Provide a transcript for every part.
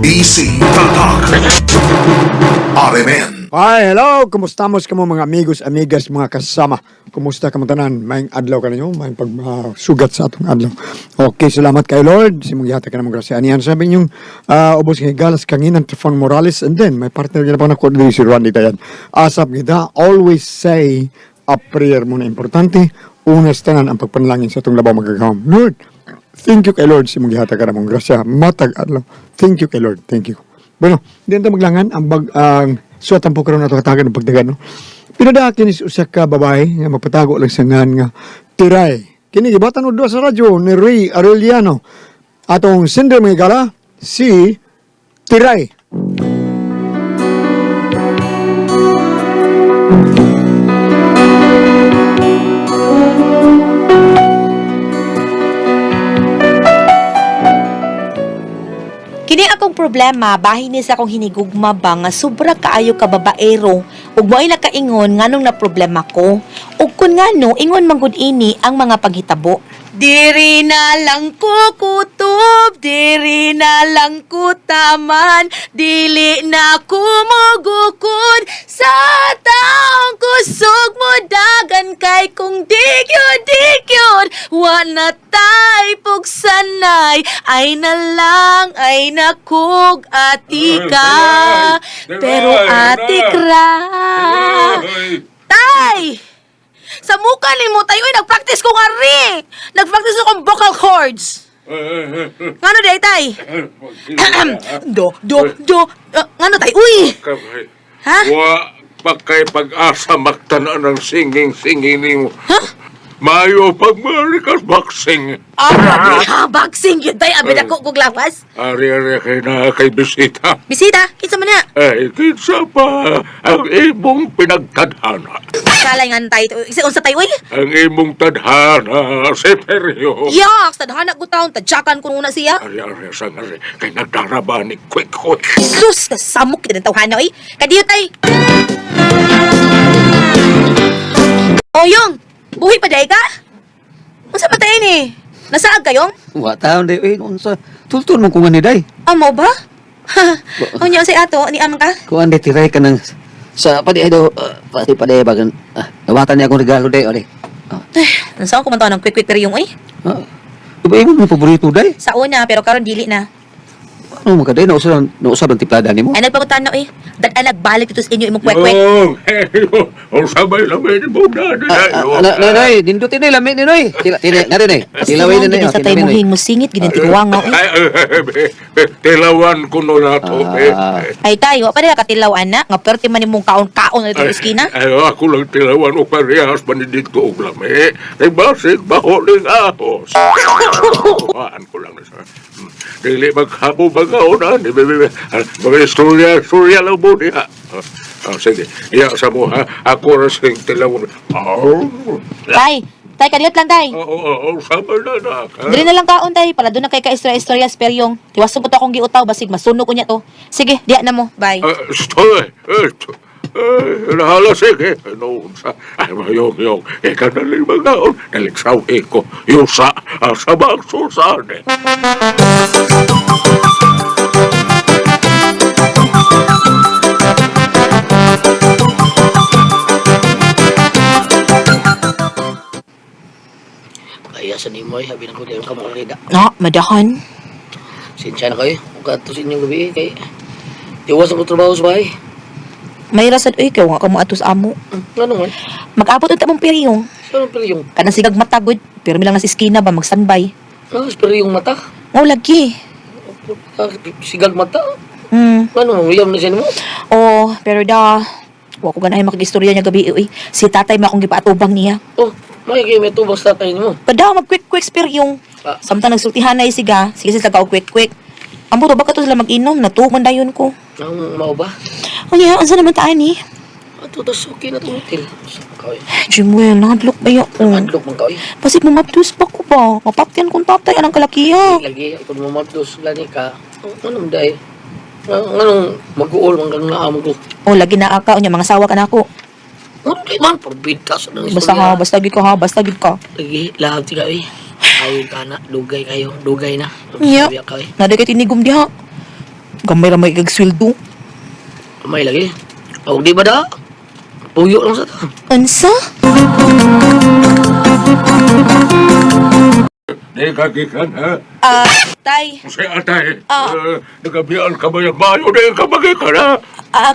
DC Tatak RMN. Hi, hello! Kumustamos kamo mga amigos, amigas, mga kasama? Kumusta kamo tanan? Maayong adlaw ka ninyo, maayong pagsugat sa atong adlaw. Okay, salamat kay Lord. Simong yata ka namang grasya. Anihan sabi niyong ubos kay Galas Kanginan, Trafang Morales, and then may partner ka na pang nakuha si Randy Tayan. Asap kita, always say a prayer muna importante. Unas tanan ang pagpanalangin sa atong labaw magagawam. Lord, thank you kay Lord. Simong yata ka namang grasya. Matag adlaw. Thank you kay Lord. Thank you. Bueno, di ito maglangan ang suwatan po karoon na ito katagan ng pagdagan. No? Pinadakin is usa ka babae nga magpatago lang sa ngan nga tiray. Kini gibatan og duha sa radyo ni Ray Arellano. Atong sender mga gala si Tiray. Kini akong problema, bahin ni sa akong hinigugma ba nga sobra kaayo ka babaero ug mo'y nakaingon nganong na problema ko ug kun ngano ingon manggod ini ang mga paghitabo. Diri na lang ko kutob, diri na lang ko taman, dili na kumugukod sa taong kusog mo dagan kay kung digyod, wa na tay pugsanay, ay na lang, ay nakug atika, pero atik ra. Tay! Sa mukha ni mo tayo, nag-practice ko nga rin. Nag-practice akong vocal cords. Ngano day, tay? Ngano tay? Uy! Ha? Wa pakay pag-asa magtana ng singing-singing ni mo. Ha? Mayo pag-marikas boxing. Abi ha, boxing yun tay. Abi na ko kong lawas. Ari-ari kay na kay bisita. Bisita, kinsa man na? Ay, kinsa pa ang imong pinagtadhana. Kalay nga tay. Isa unsa tay, uy? Ang imong tadhana, si Perio. Yak, tadhana ko taon. Tadyakan ko muna siya. Ari-ari sa ngari, kay nagdaraba ni Quick. Sus, kasamok din ang tawhana, uy. Kadiyo tay. Oyong! Buhi pa day ka? Unsa pa tayo ni? Nasaag kayong? Wa taon day unsa tultun mo kung ani day. Amo ba? Unya si ato ni am ka? Kuan day tiray ka nang sa padi ay do pati padi bagan nawatan niya akong regalo day ore. Nasa ko man to ng quick yung uy. Iba mo paborito day. Sa una pero karon dili na. Ano mo ka day nausab ang tiplada nimo? Ay nagpakutan na uy. Dad nagbalik dito sa inyo imong kwek. Oh, sabay lang ni mo na. Nay, dindutin ni lami ni noy. Tila na rin Tilaway na Sa tayo muhing mo singit gid tiguang nga uy. Tilawan ko no na to. Ay tayo pa nila katilaw ana nga perti man imong kaon-kaon na dito sa eskina. Ay, ako lang tilawan o parehas man dito og lami. Ay basig baholing ahos. Waan ko lang na sa. Dili maghabo bagaonan. Mga istorya lang mo niya. Sige, iya sa mo ha. Ako rasing tilawan. Tay kadiyot lang tay. Sama na. Dili na lang kaon tay para doon na kay ka-istorya speryong. Tiwaso ko to akong giutaw basig masunog ko niya to. Sige, diya na mo. Bye. Stoy. Nahala sige. Noon sa. Ay, mayong. Ika na rin magaon. Naliksaw ko. Yusa. Sa magsusan. Kaya sa nimo ay habi na ko dayon ka mo rida. No, madahan. Sinsya na kayo. Kung kato sa inyong gabi kay iwas ako trabaho sa bahay. May rasad uy kay wa ka mo atos amo. Ano man? Mag-abot unta mong periyong. Saan pero yung Kanang sigag matagod, pero mi lang sa eskina ba mag-standby. pero yung mata. Mo lagi. Sigag mata. Hmm. Ano, uyam na siya mo? Oh, pero wa ko ganahay makigistorya niya gabi uy. Si tatay ma akong gipaatubang niya. Oh, may kayo may tubang sa tatay mo. Kada mag quick periyong. Samtang nagsultihan na siga, sige sila ka quick. Ambo ba ka to sila mag-inom, natuman dayon ko. Ang mao ba? Unya, ansa naman taan ni? Ato tas okay na tumutil. Kaway. Jimuel, nahadlok ba yun? Adlok man kaway. Pasig mo mabdus pa ko ba? Mapaptian kong tatay, anang kalakiya. Lagi ako mamabdos lani ka. Ano man day? Anong mag-uol man kang naamo ko. O, lagi na aka, unya, mga sawa ka na ako. Ano di man forbid ka sa nang Basta ha, basta gid ka ha, basta gid ka. Lagi lahab ti kay. Ay ka na dugay kayo, dugay na. Yeah. Sabi ka eh. Naday kay tinigom diha. Gamay ra may kagsweldo. May lagi. O di ba da? Puyo lang sa ta. Unsa? Di ka gikan, ha? Tay. Si atay, Ah. nagabiyan ka ba yung bayo? Di ka magikan, ha?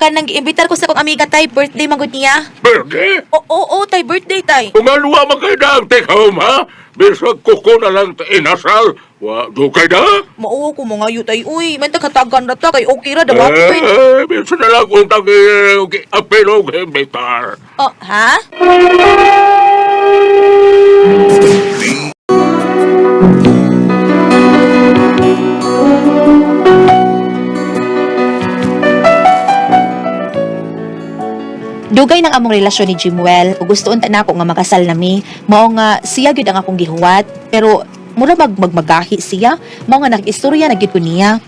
Kan nang iimbitar ko sa kong amiga tay, birthday magud niya. Birthday? Oo, tay, birthday tay. Kung ano mo kayo na ang take home, ha? Bisag kuko na lang inasal. Do kayo na? Mao ko mga yu tay. Uy, man katagan ra ta kay okay ra daw. Bisa na lang kung apelo ng imbitar. Oh, ha? Dugay ng among relasyon ni Jimwell ug gusto unta nako nga makasal nami. Mao nga siya gyud ang akong gihuwat, pero mura magmagahi siya. Mao nga nakistorya na gyud ko niya.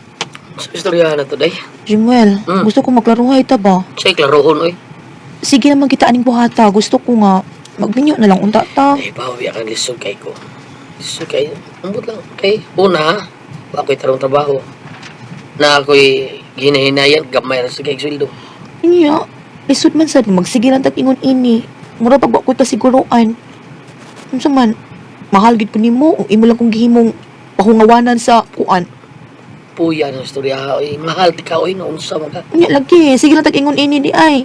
Sa istorya na to, day. Jimwell, gusto ko maglaruhay ta ba? Sa'y klarohon, oy. Sige naman kita aning buhata. Gusto ko nga magminyo na lang unta ta. Ay, bawi ka lisod kay ko. Lisod kay, ambot lang. Kay, una, ako'y tarong trabaho. Na ako'y hinahinayan, gamay na sa kay sweldo. Inya, isod man sad magsigilan tag ingon ini. Mura pag ko kasiguruan. Unsa man, mahal gid ko nimo ug imo lang kong gihimong pahungawanan sa kuan. Puya ng istorya, oy. Mahal, tika, oy, naunsa man ka. Unya lagi, sige lang tag ingon ini di ay.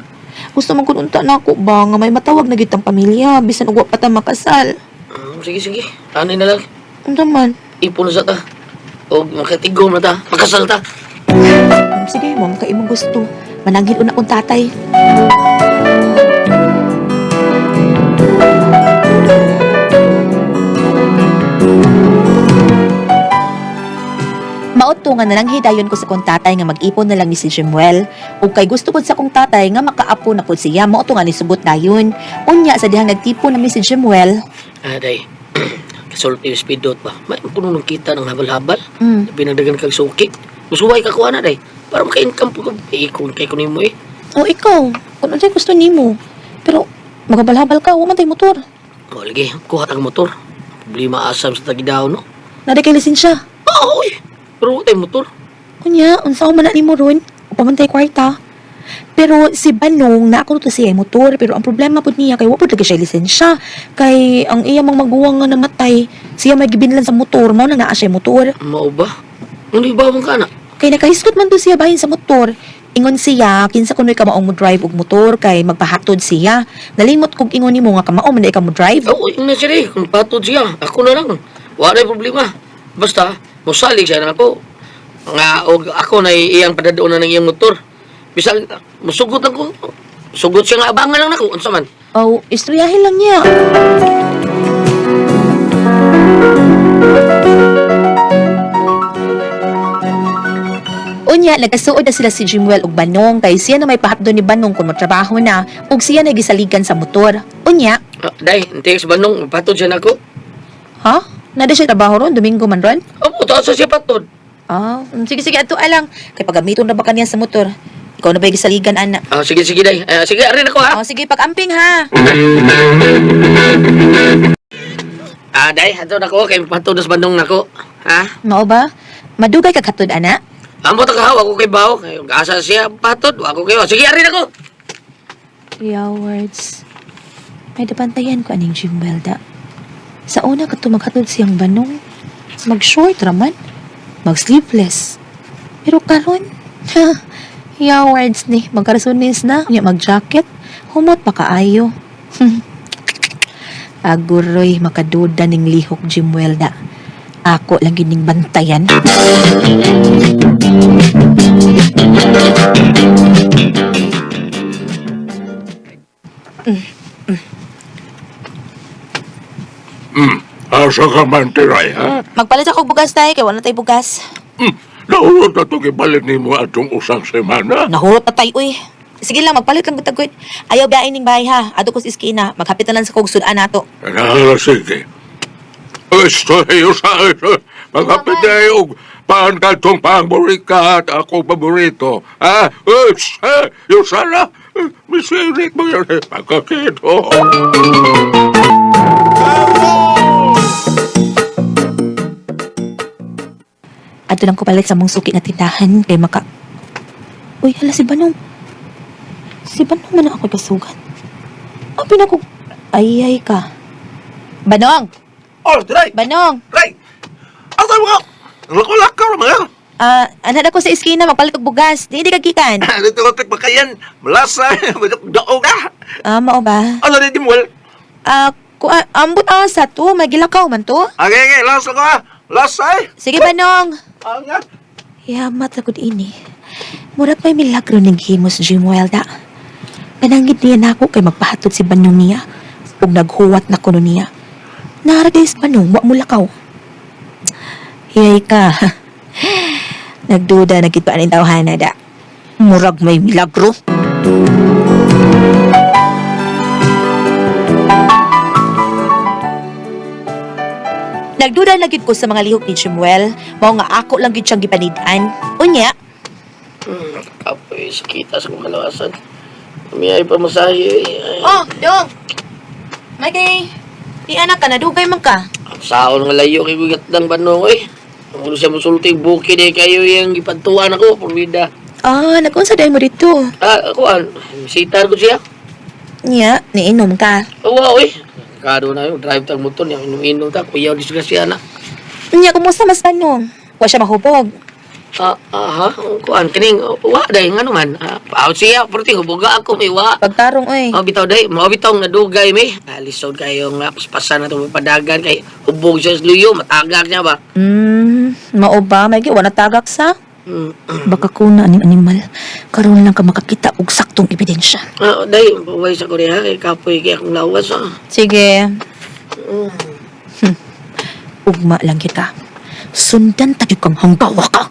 Gusto man kun unta nako ba nga may matawag na gid tang pamilya bisan ug wa pa ta makasal. Sige, sige. Ano na lang. Unsa man? Ipon na sa ta. O makatigom na ta. Makasal ta. Sige mo, kay imong gusto. Mananghid una kong tatay. Maoto nga nananghidayon ko sa kong tatay nga mag-ipon na lang ni si Jimwell. Ug kay gusto pod sa kong tatay nga makaapo na pod siya, maoto nga nisubot dayon. Unya sa dihang nagtipon na mi si Jimwell. Day. Kasulti yung speed dot ba? May puno ng kita ng habal-habal. Mm. Pinagdagan kag suki. Musuway ka kuha na, day. Para maka-income po ka. Ikon kay kunin mo eh. O ikaw, kung ano gusto nimo. Pero magabal-habal ka, wa man tay motor. O, lagi. Kuha tag motor. Problema asam sa tagidaw, no? Nada kay lisensya. Oo, oy. Pero tayo motor. Kunya, unsa man na nimo ron? Upamantay kwarta. Pero si Banong na ako to siya motor, pero ang problema pud niya kay wa pud lagi siya lisensya. Kay ang iya mang maguwang nga namatay, siya may gibinlan sa motor, mao na naa siya motor. Mao ba? Ano ibawang ka na? Kay nakahiskot man to siya bahin sa motor. Ingon siya, kinsa kunoy ka maong mo drive og motor kay magpahatod siya. Nalimot kog ingon nimo nga kamao man ka mo drive. Oo, yung na siya eh. Kung patod siya, ako na lang. Wala yung problema. Basta, musalig siya na ako. Nga, og ako na iyang padadoonan ng iyang motor. Bisag, musugot ako. Sugot siya nga, abangan lang ako. Unsa man? Oh, istoryahin lang niya. Unya, nagkasuod na sila si Jimwell ug Banong kay siya na may pahatdo ni Banong kung matrabaho na ug siya na gisaligan sa motor. Unya, Day, hindi sa banong, patod siya na ako. ha? Nada siya trabaho ron, Domingo man ron? Opo, taas siya patod. Sige, ato alang. Kay pagamiton na ba kaniya sa motor? Ikaw na ba gisaligan, ana? Sige, Day. Sige, arin ako ha. Sige, pag-amping ha. Day, ato na ko, kay patod sa banong na ko. Ha? Mao ba? Madugay ka katod, ana? Amo ta kahaw, ako kay Bao. Kay asa siya patod, ako kayo. Sige, arin ako. Words. May dapantayan ko aning Jimwell da. Sa una ka maghatod siyang Banong. Mag-short raman. Mag-sleeveless. Pero karon, words ni. Magkarasunis na. Unya mag-jacket. Humot pa kaayo. Aguroy, makaduda ning lihok Jimwell da. Ako lang gining bantayan. Asa ka man tiray, ha? Magpalit ako bugas tayo, kaya wala tayo bugas. Naulot na itong ibalit ni mo atong usang semana. Nahurot na tayo, uy. Sige lang, magpalit lang butagod. Ayaw biyain ning bahay ha. Ato ko sa iskina. Maghapit na lang sa kog sudan nato. Sige. Gusto kayo sa ito. Magkapit na yung paan ka itong paborika at ako paborito. Yung sana, misirit mo yan. Pagkakito. Ato lang ko palit sa mong suki nga tindahan kay Uy, hala si Banong. Si Banong man ang ako kasugat. Apin ako, ayay ka. Banong! Oh, Dray! Banong! Dray! Asa mo ka? Lako-lakaw naman yan. Anak ako sa iskina, magpalit og bugas. Di ka kikan. Dito ko tikbakayan. Malasa. Dao ka. Mao ba? Ano na Jimuel? Ambot sa to, may gilakaw man to. Okay, lasa ko ha. Lasa eh. Sige, Banong. Nga. Yamat ako ini. Murag may milagro ng himos, Jimuelda. Kanangit niya na ako kay magpahatod si Banong niya. Ug naghuwat na kuno niya. Naragay sa Banong, wa mo lakaw. Hiyay ka. Nagduda na kita ni tawhana da. Murag may milagro. Nagduda na gid ko sa mga lihok ni Jimuel. Mao nga ako lang gid siyang gipanid-an. Unya, Kapoy, sakita sa kumalawasan. May pa masahe. oh, dong. May kay di anak ka na dugay man ka. Saon nga layo kay gugat ng Banong eh. Kung siya musulti buki de kayo yung ipantuan ako pormida. Nagunsa dahil mo dito. Ako sitar ko siya. Nya, niinom ka. Oo, eh. Kado na yung drive tang motor niya, inom-inom ta, kuyaw disgrasya na. Nya, kumusta mas Banong? Wa siya mahubog. Kining, wa day, nga naman. Paawat siya, perting, hubuga ako, may wa. Pagtarong oy. Bitaw day, bitaw nga dugay, may. Lisod kayo nga, paspasan na itong padagan, kay hubog siya sa luyo, matagak niya ba? Mao ba may giwa na tagak sa? Baka kuna aning animal. Karon lang ka makakita og saktong ebidensya. Day, paway sa Korea, kay kapoy, kaya akong lawas, Sige. Ugma lang kita. Sundan tayo kang hanggawa ka.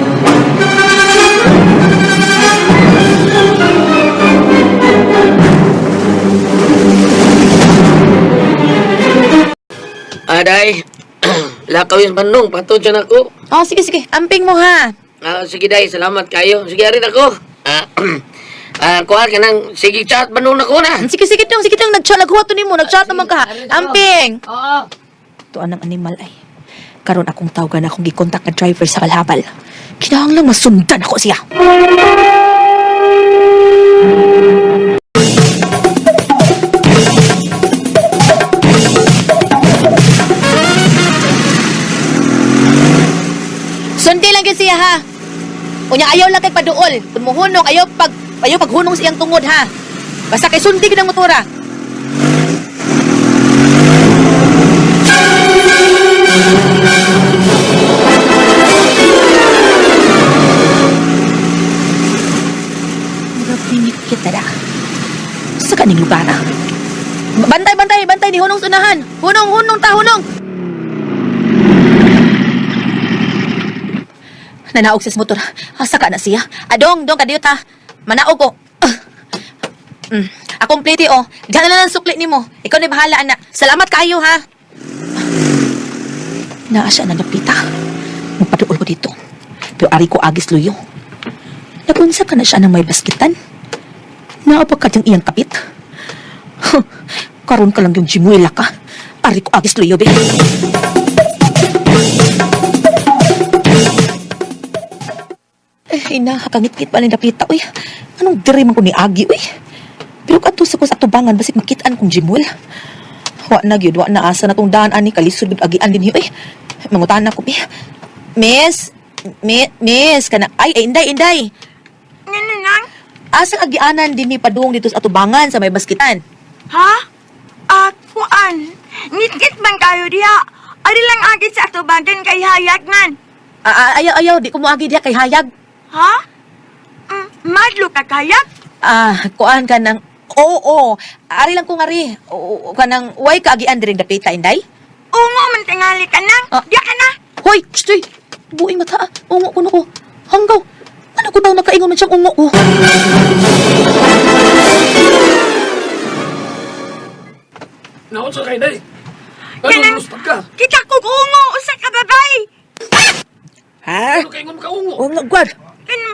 Day, lakaw yung Banong, patod siya na ako. Sige. Amping mo ha. Sige day, salamat kayo. Sige rin ako. Kuha ka ng sige chat Banong na ko na. Sige dong. Naghuwa to nimo. Nagchat naman ka. Amping. Oo. Tuan ng animal ay. Karon akong tawagan akong gikontak na driver sa Kalhabal. Kinahanglang masundan ako siya. Sundi lang yun siya ha. Unya ayaw lang kay paduol. Kung muhunong, ayaw paghunong siyang tungod ha. Basta kay sundi ka ng motora. Pinit kita na. Sa kaning lugar na. Bantay ni hunong sunahan. Hunong ta. Nanaog sa motor. Asa ka na siya? Dong, kadiyot ha. Manaog ko. Akong plate Diyan na lang sukli ni mo. Ikaw na bahala, anak. Salamat kayo ha. Naa siya na napita. Magpaduol ko dito. Pero ari ko agis luyo. Nagunsa ka na siya ng may baskitan. Naapag ka diyang iyang kapit. Karon ka lang yung Jimuela ka. Ari ko agis luyo, be. Nakakangit-ngit pa rin napita, uy. Anong diri man ko ni Agi, uy. Pero kato sa ko sa tubangan, basig makitaan kong Jimuel. Wa na gyud, wa na asa na tong daan ani kalisod gud agian din uy. Mangutan ako, be. Miss, kana inday. Nanang? Asa agianan din ni padung dito sa atubangan sa may baskitan? Ha? Kuan. Ngit-ngit man kayo diha. Ari lang agit sa atubagan kay hayag man. Ayaw, di ko mo agi diha kay hayag. Ha? Madlo ka kayag? Kuan ka ng, oo, ari lang kung ari. Oo, ka ng, way ka agian din dapita, inday? Ungo man tingali ka nang. Diya ka na. Hoy, stoy! Buing mata, ungo ko na ko. Hanggaw, ano ko daw nakaingon man siyang ungo ko? Naon sa kay day? Kanang, kita ko ungo usa ka babay. Ha? Ano kay ka ungo? Ungo, gwad.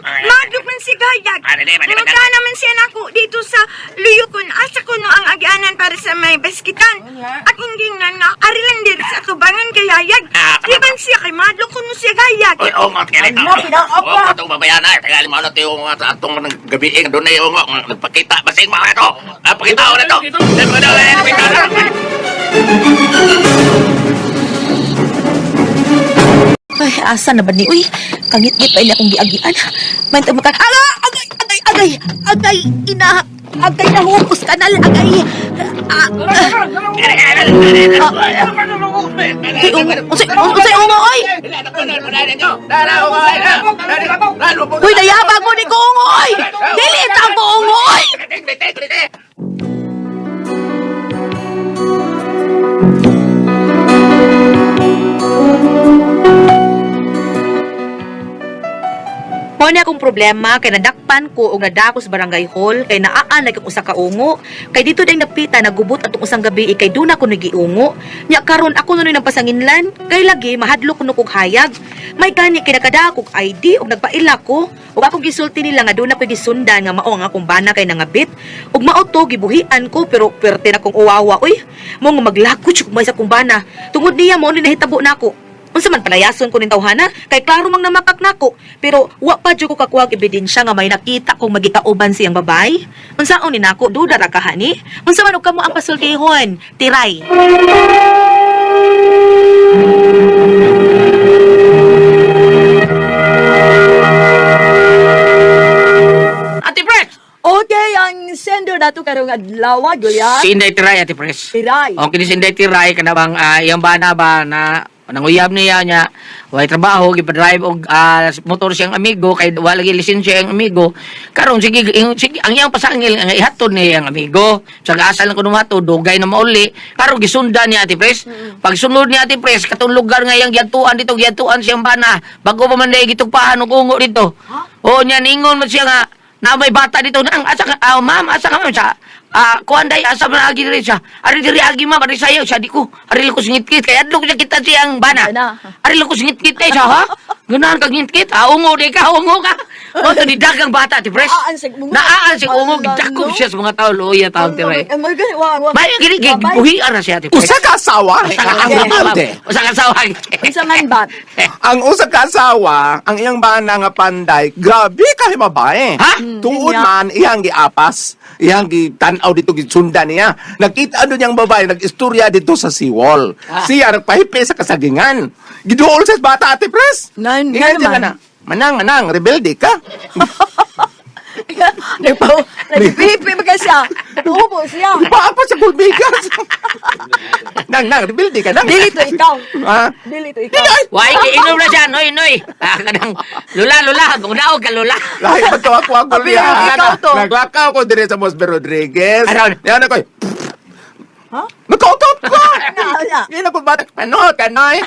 Madlo man si Gayag. Maka naman siya nako dito sa Luyukon. Asa ko no ang agianan para sa may baskitan. At hindi nga ari lang din sa atubangan kay hayag. Di man siya kay madlo kuno siya hayag. Oy, oo nga, tingnan ito. Ano, pinaka Oo, itong babayan na. Tagali mo na ito yung atong gabi doon na yung nagpakita. Basing mga ito. Pakita ko na ito. Ay, asa na ba ni? Uy, kangit-ngit pa ini akong giagian. May tumakan. Agay, ina. Agay na hukos kanal, agay. Unsay ungo, oy. Uy, nayabag mo ni ko ungo, oy. Dili ta ko ungo, oy. Mao ni akong problema kay nadakpan ko og nadako sa barangay hall kay naaan kay usa ka ungo kay dito day napita nagubot atong usang gabi kay duna ko nagiungo nya karon ako nunoy nang pasanginlan kay lagi mahadlo kuno kog hayag may gani kay nakadako kog ID og nagpaila ko ug akong gisulti nila nga duna ko gisundan nga mao ang akong bana kay nangabit ug mao to gibuhian ko pero perte na kong uwawa uy mo nga maglakot jud may sa kong bana tungod niya mao ni nahitabo nako. Unsa man palayason ko ning tawhana kay klaro mang namakak nako pero wa pa jud ko kakuwag ebidensya nga may nakita kong magikauban siyang babay. Unsaon ni nako duda ra ka hani? Unsa man og kamo ang pasultihon? Tiray. Ate Pres! Okay, ang sender na to karong adlaw, Julia. Si Inday Tiray, Ate Pres. Tiray. O, kini si Inday Tiray, kanabang iyang bana ba na nanguyab niya niya, way trabaho, gipa-drive og motor siyang amigo, kay wala lagi lisensya ang amigo. Karon sige, ang iyang pasangil, ang ihatod niya ang amigo. Sa asal ng kunumato, dugay na mauli. Karon gisundan niya, Ate Pres. Pag sunod niya, Ate Pres, katong lugar nga iyang giatuan dito, giatuan siyang bana. Bago pa man na gitugpahan og ungo dito. O, niya, ningon man siya nga, na may bata dito nang asa ka ma'am asa ka ma'am sa kuan day asa man agi diri siya ari diri agi ma'am ari sayo siya di ko ari ko singit-kit kay adlo ko siya kita siyang bana ari ko singit-kit kay siya ha ganahan kag ngit-kit ungo di ka ungo ka o to di dagang bata ti pres naan sig ungo gidakop siya sa mga tao loya taon tire may gini buhian na siya ti pres Usa ka asawa, usa ka asawa Isa man ba? ang usa ka asawa, ang iyang bana nga panday, grabe ka babae. Ha? Tuod man, iyang giapas, iyang gitanaw dito, gisundan niya. Nakita doon yung babae, nag-istorya dito sa seawall. Siya, nagpahipi sa kasagingan. Giduol sa bata, Ate Pres. Nan Ingat siya naman. ka na. Manang, rebelde ka. Nagpipi ba siya? Nag-ubo siya. Paapa sa bulbigas. nang, rebelde ka, nang. Dili to ikaw. Ha? Dili to ikaw. Wai inom na siya noy kanang lula kung daog ka lula Lahi ba to ako Abi, liya? ikaw to. Naglakaw ko dire sa Mosbe Rodriguez. Aron. Yan ako. Ha? Nakautot ko! Wala. Yan ako ba? Ano? Kanoy?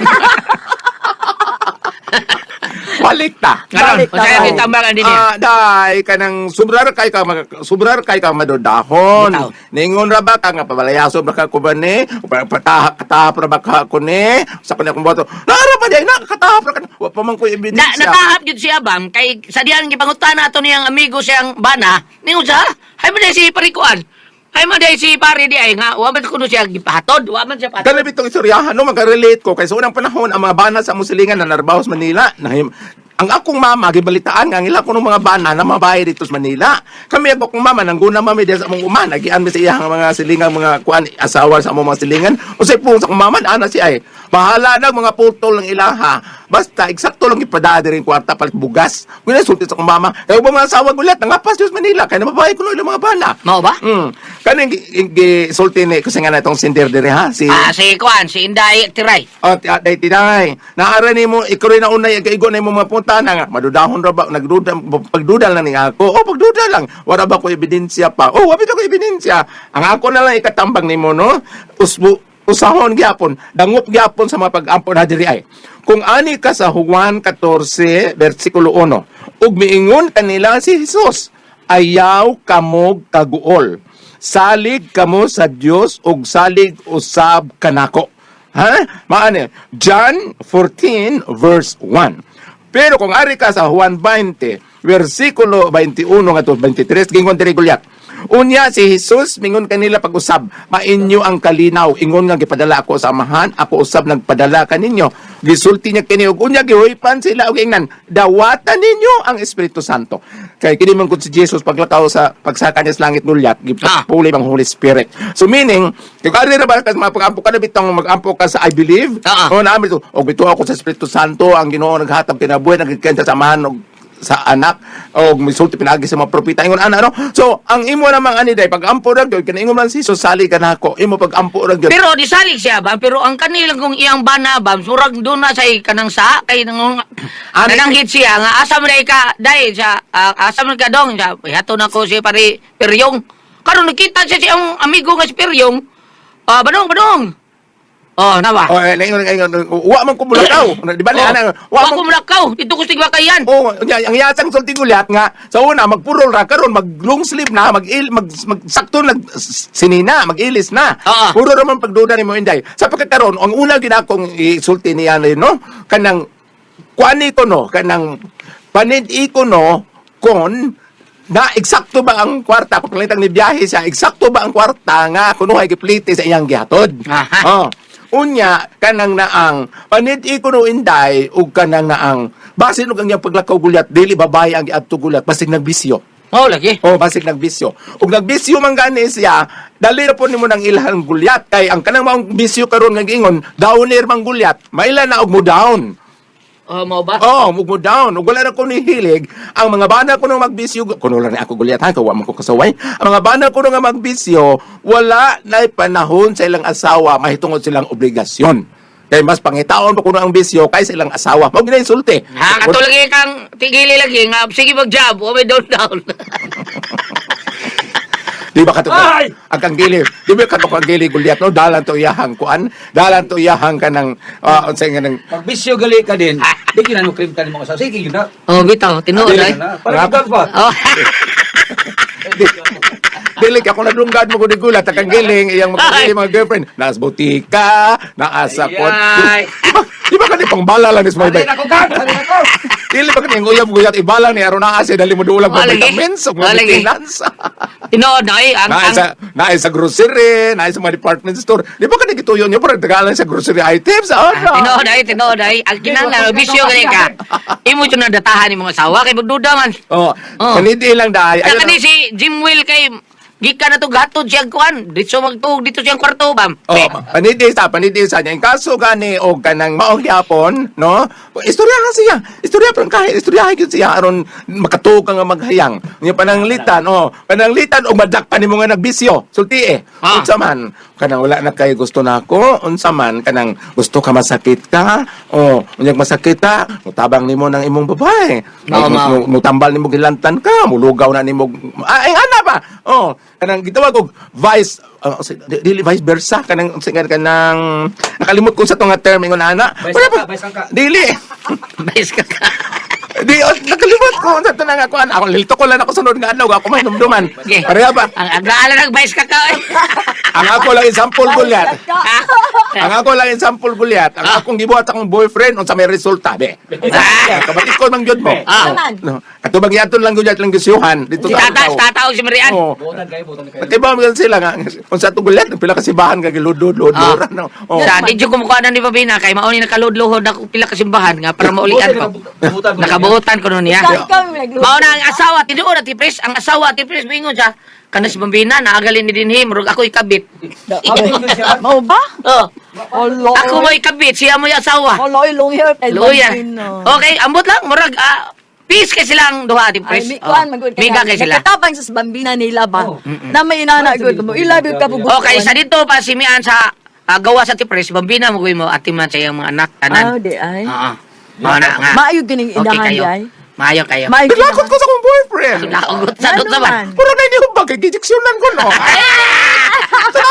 Balik ta. karon Balik na usa ba? ka tambangan din niya Dai kanang subrar kay ka madodahon. Bitaw. Ningon ra ba ka nga pabalayaso ba ka ko ba ni? Patahap ra ba ka ko ni? Sa kunya kong boto. Nara ba day nakatahap ra ka? Wa pa man ko ebidensya. natahap gyud siya bam kay sa diyan gipangutan ato niyang amigo siyang bana ningon siya hay man day si parikuan hay man day si pare di ay nga wa man kuno siya gipahatod wa man siya patod Kanang bitong istoryahan no magka-relate ko kay sa unang panahon ang mga bana sa musilingan na narbaho sa Manila ang akong mama gibalitaan nga ang ila ko ng mga bana na mabahay dito sa Manila. Kami ako kong mama nangguna mami diya sa among uma nagian mi sa iyang mga silingang mga kuan asawa sa among mga silingan. Usay po sa akong mama ana si ay bahala na mga putol ng ilaha. Basta eksakto lang ipadada rin kwarta palit bugas. Kung sulti sa akong mama, kaya ba mga asawa gulat nangapas sa Manila kay nababahay ko ng mga bana. mao ba Kaning gisulti ni kasi nga natong sindir dire ha si si kuan si Inday Tiray Oh, day tinay. Naara ni mo ikaw rin na unay kaigo na mo mga punta na nga madudahon ra ba nagduda pagdudal na ni ako. Oh, pagdudal lang. Wala ba ko ebidensya pa? Oh, wapit ko ebidensya. Ang ako na lang ikatambang nimo no. Usahon gyapon, dangop gyapon sa mga pag-ampon na diri ay. Kung ani ka sa Juan 14 versikulo 1, ug miingon kanila si Jesus, ayaw kamog kaguol. Salig kamo sa Dios ug salig usab kanako. Ha? Maano? John 14 verse 1. Pero kung ari ka sa Juan 20 versikulo 21 ngadto 23 gingon diri gulyat. Unya si Jesus mingon kanila pag-usab, mainyo ang kalinaw. Ingon nga gipadala ako sa amahan, ako usab nagpadala kaninyo. Gisulti niya kini ug unya gihoypan sila og ingnan, dawatan ninyo ang Espiritu Santo. Kay kini man kun si Jesus paglakaw sa pagsaka niya sa langit ngulyat, gipuli ang Holy Spirit. So meaning, kung ari ra ba ka mapag-ampo ka na bitong mag-ampo ka sa I believe, o naami to, og bito ako sa Espiritu Santo, ang Ginoo naghatag kinabuhi, nagkikenta sa amahan og sa anak o misulti pinagi sa mga propeta ingon ana no. So ang imo namang ani day pag-ampo ra gyud kani ingon man si sali ka nako imo pag-ampo ra gyud. Pero di salig siya ba, pero ang kanilang kung iyang bana ba surag do na sa kanang sa kay nang nananghit siya nga asa man ka dai sa asa man ka dong siya hato na ko si pare Peryong karon nakita siya siyang amigo nga si Peryong badong nawa. Wa man ko mulakaw. Di ba ana? Wa ko mulakaw. Dito ko sigwa kayan. Ang yasang sulti gulyat nga sa una magpurol ra karon mag long sleeve na magsakto sinina mag-ilis na. Puro ra man pagduda nimo inday. Sa pagkakaron ang una ginakong isulti niya no kanang kuani ko no kanang panid ko no kon na eksakto ba ang kwarta kung lang ni biyahe siya eksakto ba ang kwarta nga kuno ay giplite sa iyang gihatod. Unya kanang naang panid ikuno inday ug kanang naang basin ug ang iyang paglakaw gulyat dili babae ang giadto gulyat basig nagbisyo. Lagi. Basig nagbisyo. Ug nagbisyo man gani siya, dali ra po nimo nang ilhan gulyat kay ang kanang maong bisyo karon nga giingon, downer mang gulyat, maila na og mo down. Mo ba? Mo down. Ug wala na ko ni hilig. Ang mga bana ko nang magbisyo, kuno lang ni ako gulyat ha, kawa man ko kasaway. Ang mga bana ko nang magbisyo, wala na panahon sa ilang asawa, mahitungod silang obligasyon. Kaya mas pangitaon pa kuno ang bisyo kay sa ilang asawa. Mao ginay sulti. Katulagi kang tigili lagi nga sige mag-job, o may down. Di ba kato ang gili? Di ba kato ang gili gulyat no? Dalan to iyahang kuan, dalan to iyahang kanang unsay nga nang pagbisyo gali ka din. Di kinano krimtan mo sa sige yun na. Bitaw, tinuod ay. Para ka ba? Dili ka kung nadunggad mo ko ni gulat ang giling iyang mga girlfriend. Naas butika, naasa kot. Di ba kani pang bala lang ni Small Bay? Dili ba kani nguyab guyat ibala ni aron naa siya dali mo dulag mo vitamins ug maintenance. Tinuod na ay Naay sa grocery, naay sa mga department store. Di ba kani gituyon niyo para dagalan sa grocery items? Tinuod ay. Ang kinahanglan bisyo gani ka. Imo jud na datahan ni mga asawa kay magduda man. Kanidi lang daay. Kani si Jim Will kay gikan na to gatod siyang kuan. Dito magtuog dito siyang kwarto bam. Panidi sa niya. Yung kaso gani o kanang maong yapon, no? Istoryahan siya. Istorya parang kahit istoryahan yun siya aron makatuog ka nga maghayang. Yung pananglitan o madakpan ni mo nga nagbisyo. Sulti unsa man kanang wala na kay gusto nako, unsa man kanang gusto ka masakit ka, unyag masakit ka, mutabang nimo ng imong babae. Mutambal nimo gilantan ka, mulugaw na nimo. Ay ana ba? Kanang gitawag og vice dili vice versa kanang nakalimot ko sa tong nga term ingon ana. Vice ka. Dili. Bais ka. Di nakalimot ko sa tanang ako ana. Ako lilto ko lang ako sunod nga adlaw ako may numduman. Pareha ba? Ang agaala nag bais ka. Ang ako lang example gulyat. Ang ako lang example gulyat. Ang akong gibuhat akong boyfriend unsa may resulta be. Kabatis ko man gyud mo. Katubag yaton lang gulyat lang gisyuhan dito Si sa tataw si Marian. Buotan kayo. Katiba mo sila nga unsa to gulyat pila ka sibahan nga giludod no. Sa di jud kumukuha na ni Babina kay mauni nakaludluhod ako pila ka simbahan nga para maulian ko. Nakabuotan ko nun niya. Mao na ang asawa tinuod at tipres, ang asawa tipres moingon siya. Kana si Bambina naagalin ni dinhi murag ako ikabit. Mau ba? Ako mo ikabit siya mo yung asawa. Lawyer. Luya. Okay, ambot lang murag peace kay silang duha tipres. Miga kay sila. Nakatabang sa bambina nila ba? Na may inana gud mo. Ilabi ka pugo. Okay, sa dito pa si Mian sa gawa sa tipres Bambina mo mo atiman sa iyang mga anak tanan. Di ay. Mao na nga. Maayo gining Okay indahan kayo. di ay. Maayo kayo. Naglakot ko sa akong boyfriend. Laugot sa dot naman. Puro na hindi ko bagay gidiksyonan ko no. Sa